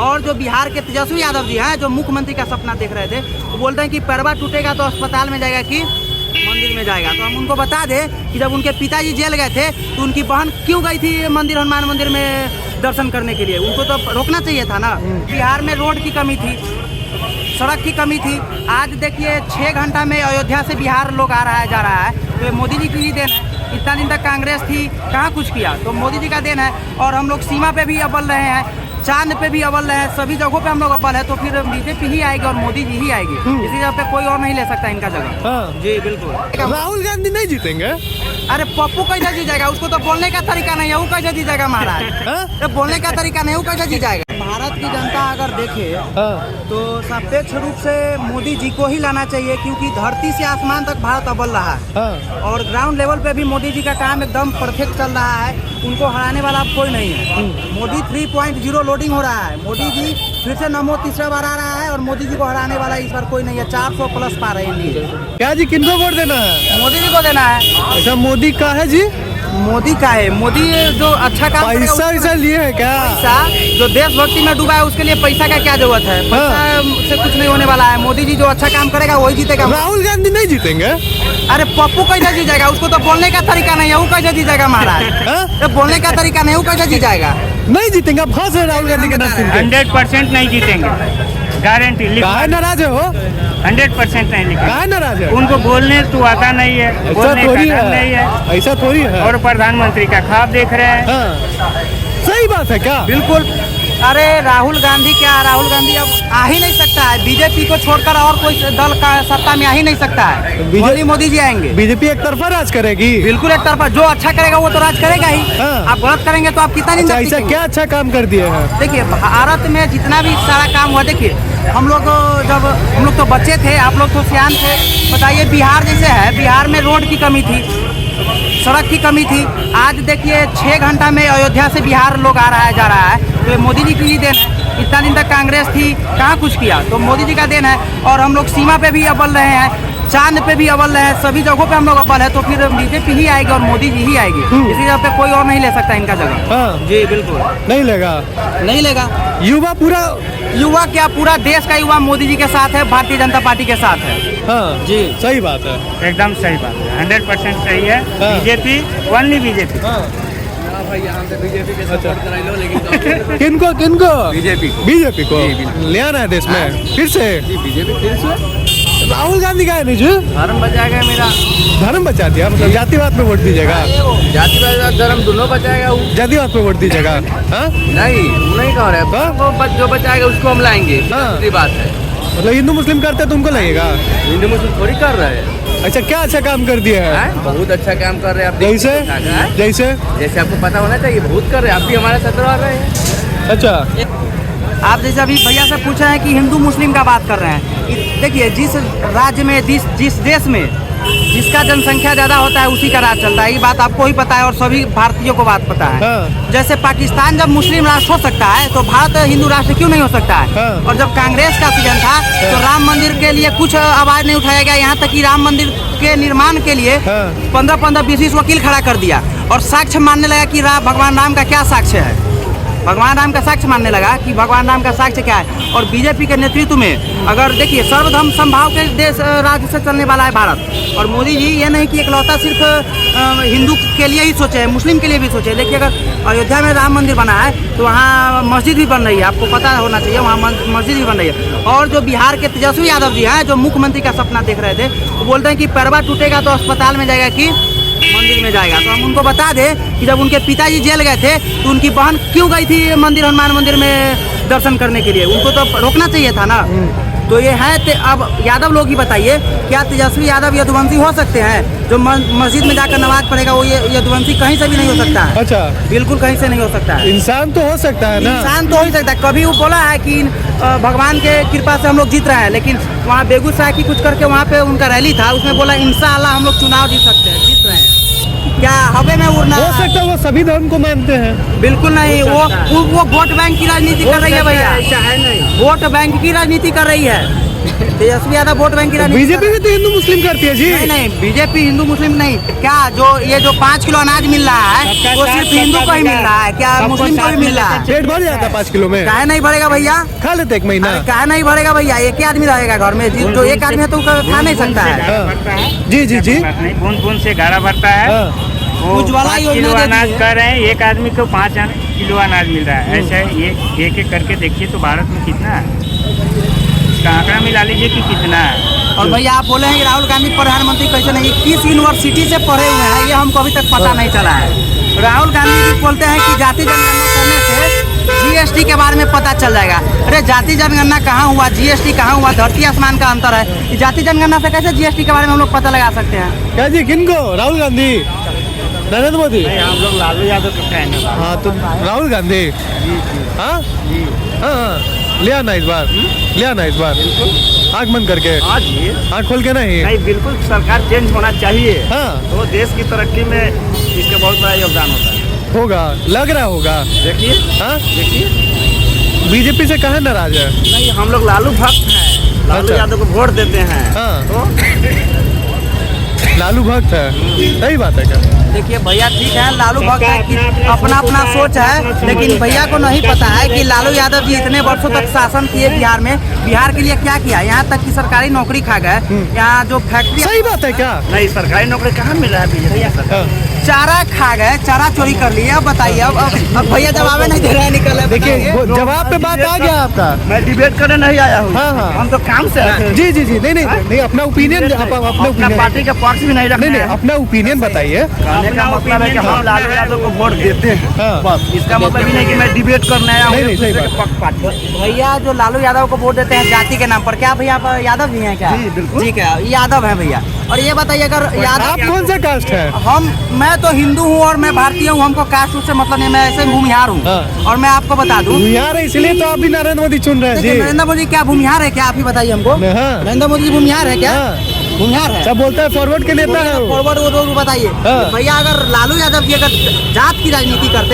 और जो बिहार के तेजस्वी यादव जी हैं, जो मुख्यमंत्री का सपना देख रहे थे, वो बोलते हैं कि पैरवा टूटेगा तो अस्पताल में जाएगा कि मंदिर में जाएगा। तो हम उनको बता दें कि जब उनके पिताजी जेल गए थे तो उनकी बहन क्यों गई थी मंदिर, हनुमान मंदिर में दर्शन करने के लिए? उनको तो रोकना चाहिए था ना। बिहार में रोड की कमी थी, सड़क की कमी थी। आज देखिए 6 घंटा में अयोध्या से बिहार लोग आ रहा है, जा रहा है। तो ये मोदी जी की ही देन है। इतना दिन तक कांग्रेस थी, कहाँ कुछ किया, तो मोदी जी का देन है। और हम लोग सीमा पे भी अव्वल रहे हैं, चांद पे भी अव्वल है, सभी जगहों पे हम लोग अव्वल है। तो फिर बीजेपी ही आएगी और मोदी जी ही आएगी, इसी जगह पे कोई और नहीं ले सकता इनका जगह। हाँ। जी बिल्कुल। राहुल गांधी नहीं जीतेंगे? अरे पप्पू कैसे जी जाएगा? उसको तो बोलने का तरीका नहीं है, वो कैसे जी जाएगा महाराज? तो बोलने का तरीका नहीं, वो कैसे जी जाएगा? भारत की जनता अगर देखे तो सापेक्ष रूप से मोदी जी को ही लाना चाहिए, क्योंकि धरती से आसमान तक भारत अव्वल रहा है। और ग्राउंड लेवल पे भी मोदी जी का काम एकदम परफेक्ट चल रहा है। उनको हराने वाला अब कोई नहीं है। मोदी 3.0 लोडिंग हो रहा है। मोदी जी फिर से नमो तीसरा बार आ रहा है और मोदी जी को हराने वाला इस बार कोई नहीं है। 400 प्लस पा रहे हैं। क्या जी, किनको वोट देना है? मोदी जी को देना है। अच्छा, मोदी का है जी? मोदी का है। मोदी जो अच्छा काम करेगा, पैसा लिए है क्या? पैसा जो देशभक्ति में डूबा है उसके लिए पैसा का क्या जरूरत है? पैसा से कुछ नहीं होने वाला है। मोदी जी जो अच्छा काम करेगा वही जीतेगा। राहुल गांधी नहीं जीतेंगे? अरे पप्पू कैसे जी जाएगा? उसको तो बोलने का तरीका नहीं है, वो कैसे जी जाएगा महाराज? तो बोलने का तरीका नहीं, वो कैसे जी जाएगा? नहीं जीतेंगे। फंस है राहुल गांधी के नाम सुन के। 100% नहीं जीतेंगे, गारंटी। काहे नाराज है हो? 100% नहीं लिखा। काहे नाराज है? उनको बोलने तो आता नहीं है, ऐसा बोलने थोड़ी का ढंग नहीं है। है, ऐसा थोड़ी है। और प्रधानमंत्री का ख्वाब देख रहे हैं। हाँ। सही बात है क्या? बिल्कुल। अरे राहुल गांधी क्या, राहुल गांधी अब आ ही नहीं सकता है। बीजेपी को छोड़कर और कोई दल का सत्ता में आ ही नहीं सकता है। मोदी जी आएंगे। बीजेपी एक तरफा राज करेगी? बिल्कुल एक तरफा। जो अच्छा करेगा वो तो राज करेगा ही। आप गलत करेंगे तो आप कितना दिन तक ऐसा टिकेंगे? क्या अच्छा काम कर दिए हैं? देखिए भारत में जितना भी सारा काम हुआ, देखिए हम लोग तो बच्चे थे, आप लोग तो सियान थे। बताइए बिहार जैसे है, बिहार में रोड की कमी थी, सड़क की कमी थी। आज देखिए 6 घंटा में अयोध्या से बिहार लोग आ रहा है, जा रहा है। तो ये मोदी जी की ही देन है। इतना दिन तक कांग्रेस थी, कहाँ कुछ किया, तो मोदी जी का देन है। और हम लोग सीमा पे भी अव्वल रहे हैं, चांद पे भी अव्वल है, सभी जगहों पे हम लोग अव्वल है। तो फिर बीजेपी ही आएगी और मोदी जी ही आएगी, इसी जगह पे कोई और नहीं ले सकता इनका जगह। हाँ। जी बिल्कुल नहीं लेगा, नहीं लेगा। युवा क्या पूरा देश का युवा मोदी जी के साथ है, भारतीय जनता पार्टी के साथ है। हाँ जी सही बात है, एकदम सही बात है, 100% सही है। हाँ। BJP, only BJP. किनको बीजेपी को ले आना है देश में फिर से? बीजेपी फिर से राहुल गांधी का है नहीं जी? धर्म बचाएगा मेरा। धर्म बचा दिया, मतलब जातिवाद पे वोट दीजिएगा? जातिवाद धर्म दोनों बचाएगा। जातिवाद पे वोट दीजिएगा? हाँ नहीं कह रहे वो जो बचाएगा उसको हम लाएंगे। दूसरी बात है, मतलब हिंदू मुस्लिम करते तो उनको लगेगा? हिंदू मुस्लिम थोड़ी कर रहे हैं। अच्छा, क्या अच्छा काम कर दिया है? बहुत अच्छा काम कर रहे हैं आप। जैसे आपको पता होना चाहिए, बहुत कर रहे हैं। आप भी हमारे साथ रह रहे हैं। अच्छा, आप जैसे अभी भैया से पूछ रहे हैं कि हिंदू मुस्लिम का बात कर रहे हैं। देखिए जिस राज्य में, जिस देश में जिसका जनसंख्या ज़्यादा होता है उसी का राज चलता है। ये बात आपको ही पता है और सभी भारतीयों को बात पता है। हाँ। जैसे पाकिस्तान जब मुस्लिम राष्ट्र हो सकता है तो भारत हिंदू राष्ट्र क्यों नहीं हो सकता है? हाँ। और जब कांग्रेस का सीजन था तो राम मंदिर के लिए कुछ आवाज़ नहीं उठाया गया। यहाँ तक कि राम मंदिर के निर्माण के लिए 15-15, 20-20 वकील खड़ा कर दिया और साक्ष्य मानने लगा कि भगवान राम का क्या साक्ष्य है। भगवान राम का साक्ष्य मानने लगा कि भगवान राम का साक्ष्य क्या है। और बीजेपी के नेतृत्व में अगर देखिए सर्वधर्म संभाव के देश राज्य से चलने वाला है भारत। और मोदी जी ये नहीं कि इकलौता सिर्फ हिंदू के लिए ही सोचे, मुस्लिम के लिए भी सोचे। देखिए अगर अयोध्या में राम मंदिर बना है तो वहाँ मस्जिद भी बन रही है, आपको पता होना चाहिए, वहाँ मस्जिद भी बन रही है। और जो बिहार के तेजस्वी यादव जी हैं, जो मुख्यमंत्री का सपना देख रहे थे, वो बोलते हैं कि पैरवा टूटेगा तो अस्पताल में जाएगा कि मंदिर में जाएगा। तो हम उनको बता दें कि जब उनके पिताजी जेल गए थे तो उनकी बहन क्यों गई थी मंदिर, हनुमान मंदिर में दर्शन करने के लिए? उनको तो रोकना चाहिए था ना। तो ये है अब यादव लोग ही बताइए, क्या तेजस्वी यादव यदुवंशी हो सकते हैं? जो मस्जिद में जाकर नमाज पढ़ेगा वो यदुवंशी कहीं से भी नहीं हो सकता है। अच्छा, बिल्कुल कहीं से नहीं हो सकता है। इंसान तो हो सकता है ना? इंसान तो हो ही सकता है। कभी वो बोला है कि भगवान के कृपा से हम लोग जीत रहे हैं, लेकिन वहाँ बेगूसराय की कुछ करके वहाँ पे उनका रैली था, उसमें बोला इंशाअल्लाह हम लोग चुनाव जीत सकते हैं, जीत रहे हैं। क्या हवे में उड़ना हो सकता है? वो सभी धर्म को मानते हैं। बिल्कुल नहीं, वो वोट बैंक की राजनीति कर रही है भैया। वोट बैंक की राजनीति कर रही है। तेजस्वी यादव वोट बैंक की राजनीति बीजेपी भी तो हिंदू मुस्लिम करती है जी। नहीं नहीं, बीजेपी हिंदू मुस्लिम नहीं। क्या जो ये जो 5 किलो अनाज मिल रहा है वो सिर्फ हिंदू को ही मिल रहा है क्या मुस्लिम को भी मिल रहा है? पेट भर जाता है 5 किलो में। काहे नहीं भरेगा भैया? खा लेते एक महीना। अरे काहे नहीं भरेगा भैया? एक ही आदमी रहेगा घर में, जो एक आदमी है तो खा नहीं सकता है। हाँ। जी जी जी। बूंद बूंद से गाढ़ा भरता है। हाँ। वो उज्ज्वला 5 योजना किलो दे दी अनाज है। कर रहे हैं, एक आदमी को 5 किलो अनाज मिल रहा है। ऐसा है, ये एक एक करके देखिए तो भारत में कितना है, इसका आंकड़ा मिला लीजिए कि कितना है। और भैया आप बोले हैं कि राहुल गांधी प्रधानमंत्री कैसे नहीं, किस यूनिवर्सिटी से पढ़े हुए हैं ये हमको अभी तक पता नहीं चला है। राहुल गांधी जी बोलते हैं कि जाति जनगणना करने से जीएसटी के बारे में पता चल जाएगा। अरे जाति जनगणना कहाँ हुआ, जीएसटी कहाँ हुआ? धरती आसमान का अंतर है। जाति जनगणना से कैसे जीएसटी के बारे में हम लोग पता लगा सकते हैं? क्या जी किनको? राहुल गांधी, नरेंद्र मोदी? हम लोग लालू यादव के फैन हैं। हाँ तो राहुल गांधी। हाँ हाँ ले आना इस बार, ले आना इस बार आँख बंद करके, आँख खोल के नहीं। नहीं, बिल्कुल सरकार चेंज होना चाहिए। हाँ तो देश की तरक्की में इसका बहुत बड़ा योगदान होता है। होगा, लग रहा होगा। देखिए, हाँ देखिए, बीजेपी से कहाँ नाराज है? नहीं हम लोग लालू भक्त हैं, लालू अच्छा। यादव को वोट देते हैं। हाँ। तो लालू भक्त है, सही बात है क्या? देखिए भैया ठीक है, लालू भक्त है कि अपना अपना सोच है, लेकिन भैया को नहीं पता है कि लालू यादव जी इतने वर्षों तक शासन किए बिहार में, बिहार के लिए क्या किया। यहाँ तक कि सरकारी नौकरी खा गए। यहाँ जो फैक्ट्री, सही बात है क्या? नहीं, सरकारी नौकरी कहाँ मिल रहा है बीजेपी सरकार? हाँ। चारा खा गए, चारा चोरी कर लिए। अब बताइए, अब भैया जवाब नहीं दे रहे हैं, निकल देखिए वो जवाब पे बात आ गया आपका। मैं डिबेट करने नहीं आया हूँ। हाँ, हाँ। हम तो काम से आए थे। जी जी जी, नहीं नहीं नहीं, अपना ओपिनियन, अपना अपना ओपिनियन, पार्टी का पक्ष भी नहीं रखना नहीं नहीं, है। अपना ओपिनियन बताइए। कहने का मतलब है कि हम लालू यादव को वोट देते हैं। हाँ। बस इसका मतलब ही नहीं कि मैं डिबेट करने आया हूँ। नहीं, नहीं, सही दूसरे के बात। पक्ष पार्टी। भैया जो लालू यादव को वोट देते हैं जाति के नाम पर, क्या भैया आप यादव भी हैं क्या? जी, बिल्कुल। ठीक है, यादव है भैया। और ये बताइए अगर आप यादव, कौन सा कास्ट है? मैं तो हिंदू हूँ और मैं भारतीय हूँ, हमको कास्ट से मतलब नहीं, मैं ऐसे भूमिहार हूँ। हाँ। और मैं आपको बता दूँ, यार इसलिए तो आप भी नरेंद्र मोदी चुन रहे हैं देखिए जी। नरेंद्र मोदी क्या भूमिहार है क्या? आप ही बताइए हमको। हाँ। नरेंद्र मोदी जी भूमिहार है क्या? हाँ। भूमिहार है। सब बोलता है फॉरवर्ड के नेता है वो। फॉरवर्ड वो बताइए हाँ। भैया, अगर लालू यादव जी अगर जात की राजनीति करते